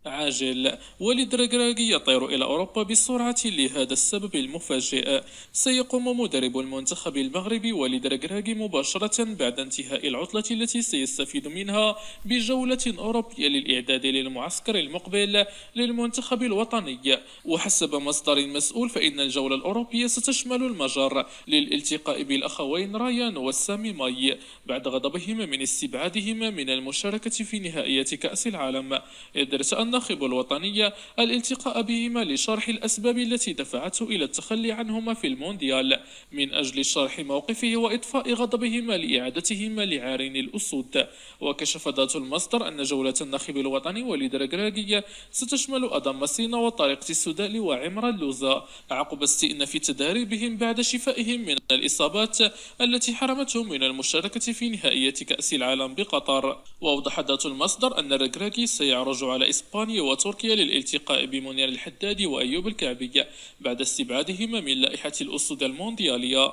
عاجل. وليد ركراكي يطير إلى أوروبا بسرعة لهذا السبب المفاجئ. سيقوم مدرب المنتخب المغربي وليد ركراكي مباشرة بعد انتهاء العطلة التي سيستفيد منها بجولة أوروبية للإعداد للمعسكر المقبل للمنتخب الوطني. وحسب مصدر مسؤول فإن الجولة الأوروبية ستشمل المجر للالتقاء بالأخوين رايان والسامي ماي بعد غضبهما من استبعادهما من المشاركة في نهائيات كأس العالم. يدرس الناخب الوطني الالتقاء بهما لشرح الأسباب التي دفعته إلى التخلي عنهما في المونديال من أجل شرح موقفه وإطفاء غضبهما لإعادتهما لعارين الأسود. وكشف ذات المصدر أن جولة الناخب الوطني وليد ركراكي ستشمل أضم سينا وطريقة السوداء وعمر اللوزة عقب استئناف تداريبهم بعد شفائهم من الإصابات التي حرمتهم من المشاركة في نهائيات كأس العالم بقطر. وأوضح ذات المصدر أن ركراكي سيعرج على إسبانيا وتركيا للالتقاء بمنير الحداد وأيوب الكعبي بعد استبعادهما من لائحة الأسود المونديالية.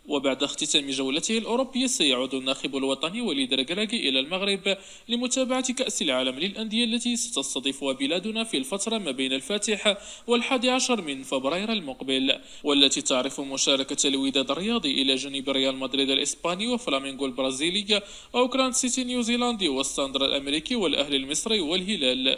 وبعد اختتام جولته الأوروبية سيعود الناخب الوطني وليد ركراكي إلى المغرب لمتابعة كأس العالم للأندية التي ستستضيفها بلادنا في الفترة ما بين الفاتح والحادي عشر من فبراير المقبل، والتي تعرف مشاركة الوداد الرياضي إلى جانب ريال مدريد الإسباني وفلامينغو البرازيلي أوكلاند سيتي نيوزيلندي والساندرا الأمريكي والأهلي المصري والهلال.